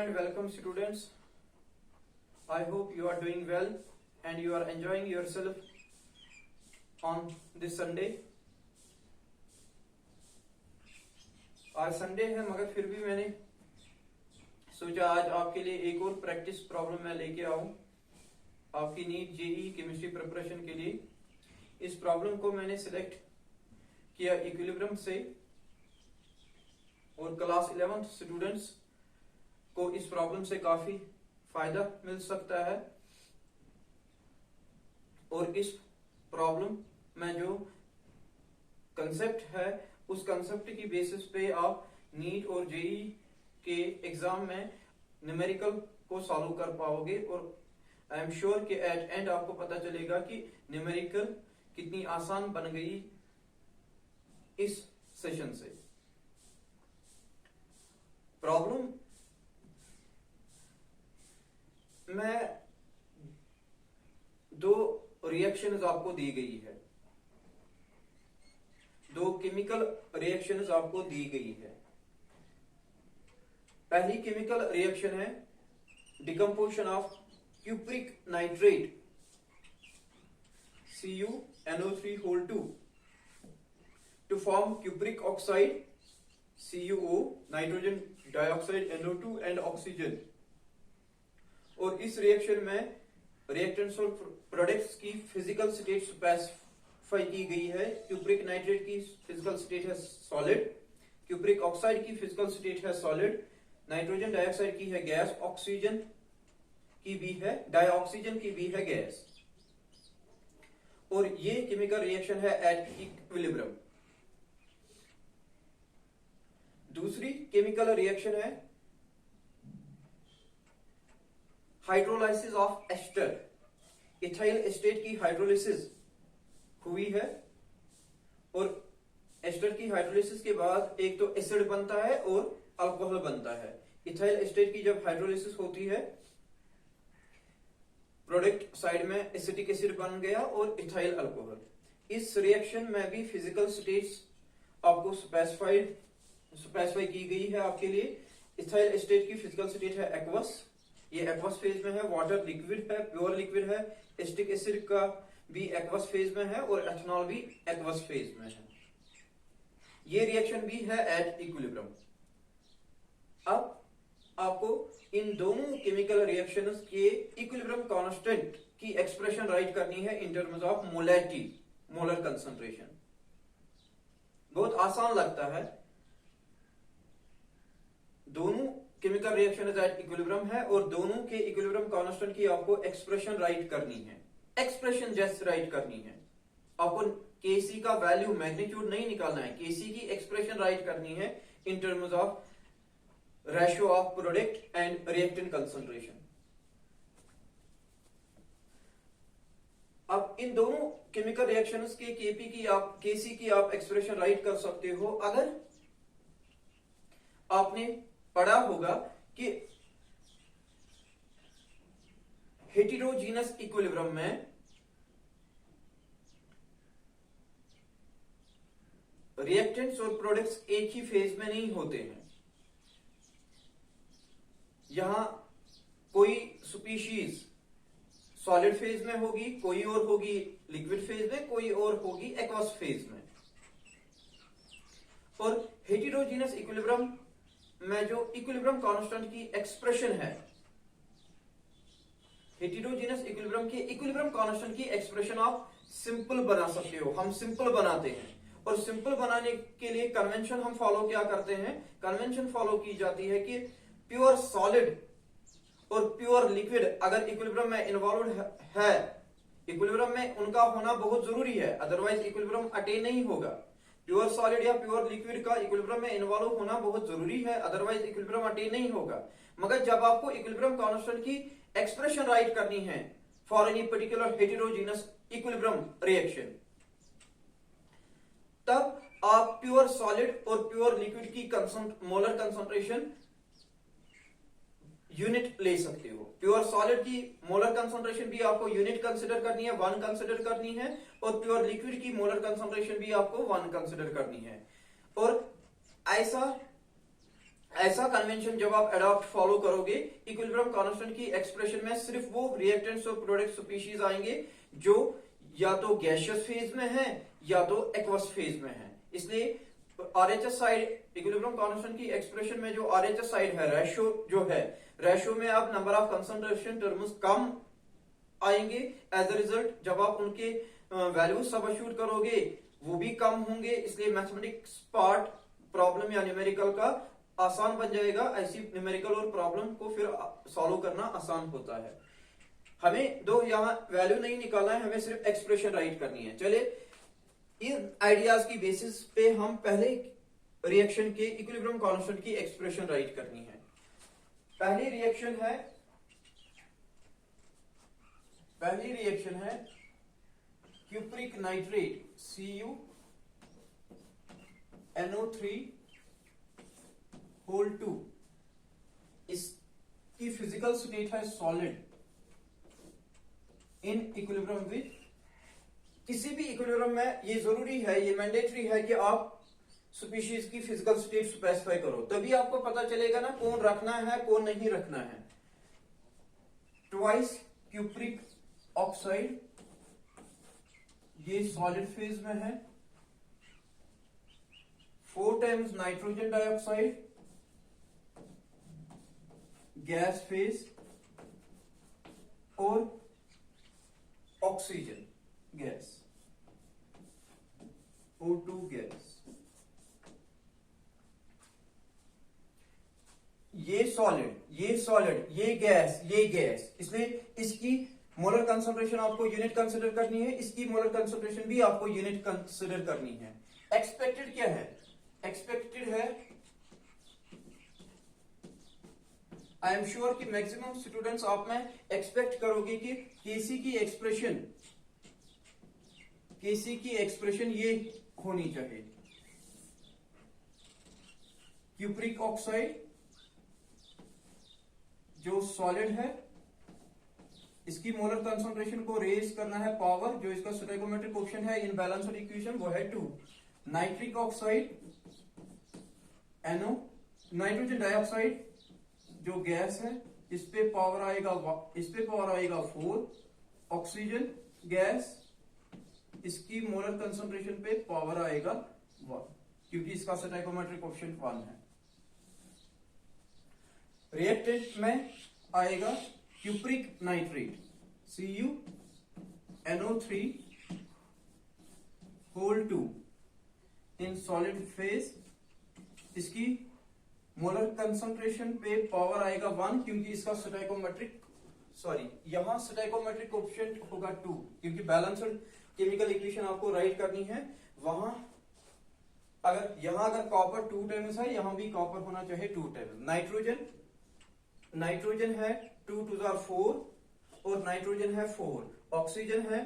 and welcome students. I hope you are doing well and you are enjoying yourself on this Sunday. आज Sunday है मगर फिर भी मैंने सोचा आज आपके लिए एक और प्रैक्टिस प्रॉब्लम मैं लेके आऊं आपकी नीट जेईई केमिस्ट्री प्रिपरेशन के लिए। इस प्रॉब्लम को मैंने सिलेक्ट किया इक्विलिब्रियम से और क्लास 11th स्टूडेंट्स को इस प्रॉब्लम से काफी फायदा मिल सकता है। और इस प्रॉब्लम में जो कंसेप्ट है उस कंसेप्ट की बेसिस पे आप नीट और जेईई के एग्जाम में न्यूमेरिकल को सॉल्व कर पाओगे और आई एम श्योर कि एट एंड आपको पता चलेगा कि न्यूमेरिकल कितनी आसान बन गई इस सेशन से। प्रॉब्लम में दो रिएक्शंस आपको दी गई है, दो केमिकल रिएक्शंस आपको दी गई है। पहली केमिकल रिएक्शन है decomposition of cupric nitrate CuNO3 to form cupric oxide CuO, nitrogen dioxide NO2 and oxygen। और इस रिएक्शन में रिएक्टेंट्स और प्रोडक्ट्स की फिजिकल स्टेट स्पेसिफाई की गई है। क्यूप्रिक नाइट्रेट की फिजिकल स्टेट है सॉलिड, क्यूप्रिक ऑक्साइड की फिजिकल स्टेट है सॉलिड, नाइट्रोजन डाइऑक्साइड की है गैस, ऑक्सीजन की भी है, डाइऑक्सीजन की भी है गैस। और ये केमिकल रिएक्शन है एट इक्विलिब्रियम। दूसरी केमिकल रिएक्शन है hydrolysis of ester. Ethyl acetate की हाइड्रोलिसिस हुई है और एस्टर की हाइड्रोलिसिस के बाद एक तो एसिड बनता है और अल्कोहल बनता है। इथाइल एस्टेट की जब हाइड्रोलिसिस होती है प्रोडक्ट साइड में एसिटिक एसिड बन गया और इथाइल अल्कोहल। इस रिएक्शन में भी फिजिकल स्टेट्स आपको स्पेसिफाई की गई है आपके लिए। इथाइल एस्टेट की फिजिकल स्टेट है एक्वस, ये एक्वस फेज में है, वाटर लिक्विड है, प्योर लिक्विड है, एसिटिक एसिड का भी एक्वस फेज में है और एथनॉल भी एक्वस फेज में है। ये रिएक्शन भी है एट इक्विलिब्रियम। अब आपको इन दोनों केमिकल रिएक्शंस के इक्विलिब्रियम कांस्टेंट की एक्सप्रेशन राइट करनी है in terms of molarity, molar concentration. बहुत आसान लगता है। दोनों केमिकल रिएक्शन एट इक्विलिब्रियम है और दोनों के इक्विलिब्रियम कांस्टेंट की आपको एक्सप्रेशन राइट करनी है, एक्सप्रेशन जस्ट राइट करनी है। आपको Kc का वैल्यू मैग्नीट्यूड नहीं निकालना है, Kc की एक्सप्रेशन राइट करनी है in terms of ratio of product and reactant concentration. अब इन दोनों केमिकल रिएक्शंस के Kc की आप एक्सप्रेशन राइट कर सकते हो अगर आपने पढ़ा होगा कि हेटेरोजीनस इक्विलिब्रियम में रिएक्टेंट्स और प्रोडक्ट्स एक ही फेज में नहीं होते हैं। यहां कोई स्पीशीज सॉलिड फेज में होगी, कोई और होगी लिक्विड फेज में, कोई और होगी एक्वस फेज में। और हेटेरोजीनस इक्विलिब्रियम में जो इक्विलिब्रियम कांस्टेंट की एक्सप्रेशन है, हेटेरोजीनस इक्विलिब्रियम के इक्विलिब्रियम कांस्टेंट की एक्सप्रेशन आप सिंपल बना सकते हो। हम सिंपल बनाते हैं और सिंपल बनाने के लिए कन्वेंशन हम फॉलो क्या करते हैं, कन्वेंशन फॉलो की जाती है कि प्योर सॉलिड और प्योर लिक्विड अगर इक्विलिब्रियम में इन्वॉल्व है, इक्विलिब्रियम में उनका होना बहुत जरूरी है, अदरवाइज इक्विलिब्रियम अटेन नहीं होगा। प्योर सॉलिड या प्योर लिक्विड का इक्विलिब्रियम में इन्वॉल्व होना बहुत जरूरी है, अदरवाइज इक्विलिब्रियम अटेन नहीं होगा। मगर जब आपको इक्विलिब्रियम कांस्टेंट की एक्सप्रेशन राइट करनी है for any particular heterogeneous equilibrium reaction, तब आप प्योर सॉलिड और प्योर लिक्विड की मोलर कंसंट्रेशन यूनिट ले सकते हो। प्योर सॉलिड की मोलर कंसंट्रेशन भी आपको यूनिट कंसिडर करनी है, 1 कंसिडर करनी है, और प्योर लिक्विड की मोलर कंसंट्रेशन भी आपको 1 कंसिडर करनी है। और ऐसा ऐसा कन्वेंशन जब आप अडॉप्ट फॉलो करोगे, इक्विलिब्रियम कांस्टेंट की एक्सप्रेशन में सिर्फ वो रिएक्टेंट्स और प्रोडक्ट स्पीशीज आएंगे जो या तो गैसियस फेज में है या तो एक्वस फेज में है। इसलिए आरएचएस साइड, इक्विलिब्रियम कांस्टेंट की एक्सप्रेशन में जो आरएचएस साइड है, रेशियो जो है, रेशियो में आप नंबर ऑफ कंसंट्रेशन टर्म्स कम आएंगे। एज अ रिजल्ट जब आप उनके वैल्यू सब्स्टिट्यूट करोगे वो भी कम होंगे। इसलिए मैथमेटिक्स पार्ट प्रॉब्लम या न्यूमेरिकल का आसान बन जाएगा। ऐसी न्यूमेरिकल और प्रॉब्लम को फिर सॉल्व करना आसान होता है। हमें दो यहाँ वैल्यू नहीं निकालना है, हमें सिर्फ एक्सप्रेशन राइट करनी है। चले इन आइडियाज की बेसिस पे हम पहले रिएक्शन के इक्विलिब्रियम कांस्टेंट की एक्सप्रेशन राइट करनी है। पहली रिएक्शन है क्यूप्रिक नाइट्रेट CuNO3 इसकी फिजिकल स्टेट है सॉलिड इन इक्विलिब्रियम विद, किसी भी इक्विलिब्रियम में ये जरूरी है, ये मैंडेटरी है कि आप स्पीशीज की फिजिकल स्टेट स्पेसिफाई करो, तभी आपको पता चलेगा ना कौन रखना है कौन नहीं रखना है। ट्वाइस क्यूप्रिक ऑक्साइड ये सॉलिड फेज में है, 4 times nitrogen dioxide gas phase और ऑक्सीजन गैस O2 गैस। ये सॉलिड ये गैस, इसलिए इसकी मोलर कंसंट्रेशन आपको यूनिट कंसिडर करनी है, इसकी मोलर कंसंट्रेशन भी आपको यूनिट कंसिडर करनी है। एक्सपेक्टेड क्या है? एक्सपेक्टेड है, आई एम श्योर कि मैक्सिमम स्टूडेंट्स आप में एक्सपेक्ट करोगे कि केसी की एक्सप्रेशन ये होनी चाहिए। क्यूप्रिक ऑक्साइड जो सॉलिड है, इसकी मोलर कंसंट्रेशन को रेज करना है पावर, जो इसका स्टोइकोमेट्रिक कोएफिशिएंट है इन बैलेंस्ड इक्वेशन वो है 2। Nitric oxide NO, nitrogen dioxide जो गैस है इस पे पावर आएगा 4। ऑक्सीजन गैस, इसकी मोलर कंसंट्रेशन पे पावर आएगा 1 क्योंकि इसका स्टोइकोमेट्रिक कोएफिशिएंट 1 है। रिएक्टेंट में आएगा cupric nitrate CuNO3 in solid phase, इसकी मोलर कंसंट्रेशन पे पावर आएगा 1 क्योंकि इसका यहां स्टोइकोमेट्रिक कोएफिशिएंट होगा 2 क्योंकि बैलेंस्ड केमिकल इक्वेशन आपको राइट करनी है। वहां अगर कॉपर 2 टाइम्स है, यहां भी कॉपर होना चाहिए 2 टाइम्स। नाइट्रोजन है 2 2 4 और नाइट्रोजन है 4। ऑक्सीजन है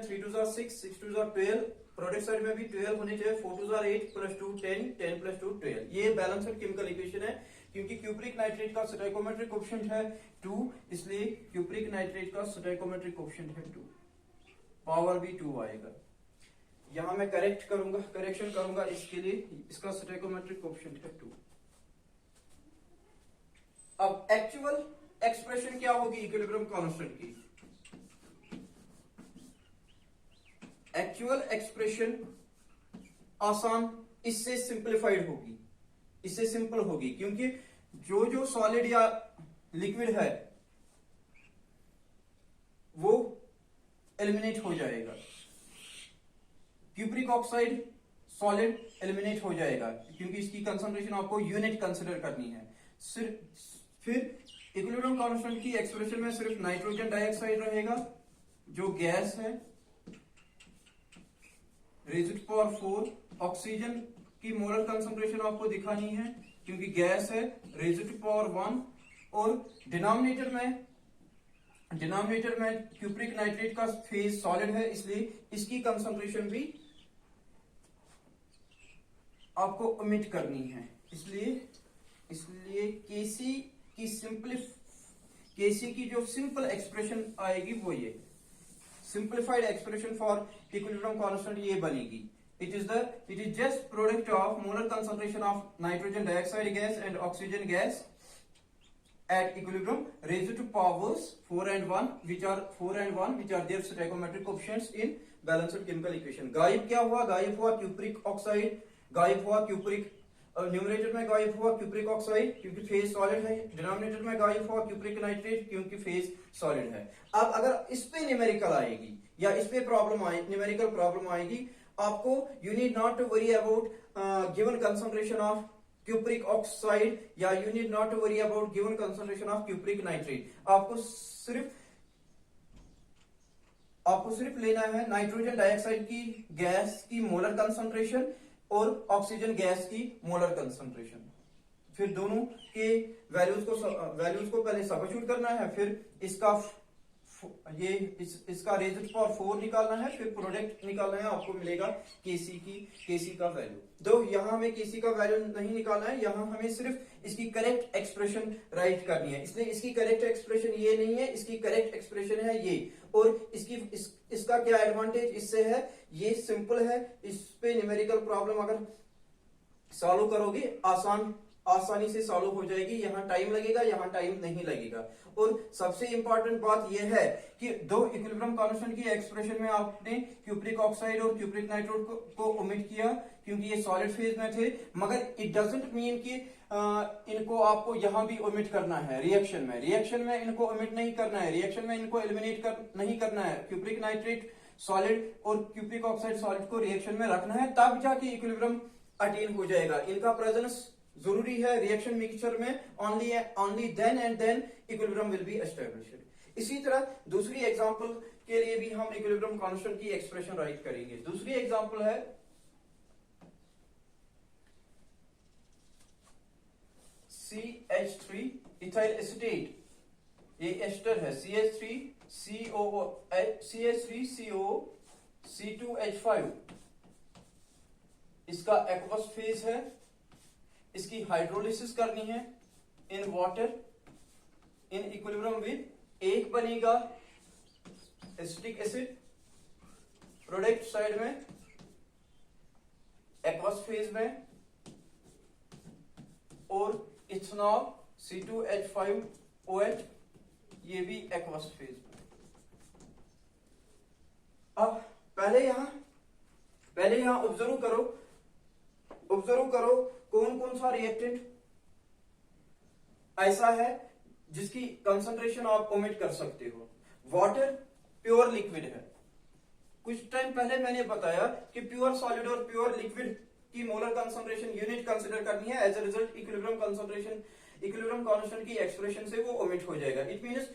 3 2 6 6 2 12, प्रोडक्ट साइड में भी 12 होने चाहिए, 4 2 8 प्लस 2 10 10 प्लस 2 12। ये बैलेंस्ड केमिकल इक्वेशन है। क्योंकि क्यूप्रिक नाइट्रेट का स्टोइकोमेट्रिक कोएफिशिएंट है 2, इसलिए क्यूप्रिक नाइट्रेट का स्टोइकोमेट्रिक कोएफिशिएंट है 2, पावर भी 2 आएगा। यहां मैं करेक्शन करूंगा इसके लिए, इसका स्टोइकोमेट्रिक कोएफिशिएंट है 2। अब एक्चुअल एक्सप्रेशन क्या होगी इक्विलिब्रियम कांस्टेंट की? एक्चुअल एक्सप्रेशन आसान, इससे सिंपलीफाइड होगी, इससे सिंपल होगी क्योंकि जो सॉलिड या लिक्विड है वो एलिमिनेट हो जाएगा। क्यूप्रिक ऑक्साइड सॉलिड एलिमिनेट हो जाएगा क्योंकि इसकी कंसंट्रेशन आपको यूनिट कंसिडर करनी है। फिर इक्विलिब्रियम कांस्टेंट की एक्सप्रेशन में सिर्फ नाइट्रोजन डाइऑक्साइड रहेगा जो गैस है, रेज़ टू पावर 4। ऑक्सीजन की मोलर कंसंट्रेशन आपको दिखानी है क्योंकि गैस है, रेज़ टू पावर 1। और डिनोमिनेटर में क्यूप्रिक नाइट्रेट का फेज सॉलिड है, इसलिए इसकी कंसंट्रेशन भी आपको ओमिट करनी है। इसलिए केसी की जो सिंपल एक्सप्रेशन आएगी वो ये simplified expression for equilibrium constant ये बनेगी। it is just product of molar concentration of nitrogen dioxide gas and oxygen gas at equilibrium raised to powers 4 and 1 which are their stoichiometric coefficients in balanced chemical equation. गायब क्या हुआ? गायब हुआ cupric oxide, गायब हुआ cupric, numerator में गायब हुआ क्यूप्रिक ऑक्साइड क्योंकि फेज सॉलिड है, डिनोमिनेटर में गायब हुआ क्यूप्रिक नाइट्रेट क्योंकि फेज सॉलिड है. अब अगर इस पे न्यूमेरिकल आएगी या इस पे न्यूमेरिकल प्रॉब्लम आएगी, आपको you need not to worry about given concentration of cupric oxide या you need not to worry about given concentration of cupric nitrate. आपको सिर्फ लेना है नाइट्रोजन डाइऑक्साइड की गैस की मोलर कंसंट्रेशन और ऑक्सीजन गैस की मोलर कंसंट्रेशन. फिर दोनों के वैल्यूज को पहले सब्स्टिट्यूट करना है, फिर इसका रेज़ टू पावर 4 निकालना है, फिर प्रोडक्ट निकालना है. आपको मिलेगा केसी का वैल्यू. दो यहाँ हमें केसी का वैल्यू नहीं निकालना है, यहाँ हमें सिर्फ इसकी करेक्ट एक्सप्रेशन राइट करनी है. इसलिए इसकी करेक्ट एक्सप्रेशन ये नहीं है, इसकी करेक्ट एक्सप्रेशन है ये. और इसका क्या एडवांटेज इससे है, ये सिंपल है. इस पे न्यूमेरिकल प्रॉब्लम अगर सॉल्व करोगे आसानी से सॉल्व हो जाएगी. यहाँ टाइम लगेगा, यहाँ टाइम नहीं लगेगा. और सबसे इंपॉर्टेंट बात यह है कि दो इक्विलिब्रियम कांस्टेंट की एक्सप्रेशन में आपने क्यूप्रिक ऑक्साइड और क्यूप्रिक नाइट्रेट को ओमिट किया क्योंकि ये सॉलिड फेज में थे, मगर इट डजंट मीन कि इनको आपको यहां भी ओमिट करना है. रिएक्शन में इनको ओमिट नहीं करना है, रिएक्शन में इनको एलिमिनेट नहीं करना है. क्यूप्रिक नाइट्रेट सॉलिड और क्यूप्रिक ऑक्साइड सॉलिड को रिएक्शन में रखना है, तब जाके इक्विलिब्रियम अटेन हो जाएगा. इनका प्रेजेंस जरूरी है रिएक्शन मिक्सचर में. Only then and then equilibrium will be established. इसी तरह दूसरी एग्जांपल के लिए भी हम इक्विलिब्रियम कांस्टेंट की एक्सप्रेशन राइट करेंगे. दूसरी एग्जांपल है CH3 इथाइल एसीटेट. ये एस्टर है CH3CO C2H5. इसका एक्वस फेज है. इसकी हाइड्रोलिसिस करनी है in water in equilibrium with. एक बनेगा एसिटिक एसिड प्रोडक्ट साइड में एक्वस फेज में, और इथेनॉल C2H5OH ये भी एक्वस फेज में. अब पहले यहां ऑब्जर्व करो कौन सा रिएक्टेंट ऐसा है जिसकी कंसंट्रेशन आप ओमिट कर सकते हो. वाटर प्योर लिक्विड है. कुछ टाइम पहले मैंने बताया कि प्योर सॉलिड और प्योर लिक्विड की मोलर कंसंट्रेशन यूनिट कंसीडर करनी है. As a result equilibrium constant की एक्सप्रेशन से वो ओमिट हो जाएगा. इट मींस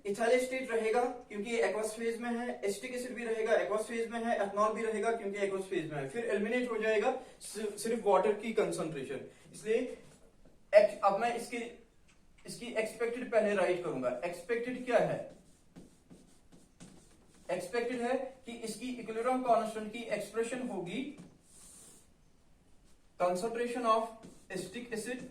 इथाइल एसीटेट रहेगा क्योंकि ये एक्वस फेज में है, एसिटिक एसिड भी रहेगा एक्वस फेज में है, एथनॉल भी रहेगा क्योंकि एक्वस फेज में है. फिर एलिमिनेट हो जाएगा सिर्फ वाटर की कंसंट्रेशन. इसलिए अब मैं इसकी एक्सपेक्टेड पहले राइट करूंगा. एक्सपेक्टेड क्या है? एक्सपेक्टेड है कि इसकी इक्विलिब्रियम कांस्टेंट की एक्सप्रेशन होगी कंसंट्रेशन ऑफ एसिटिक एसिड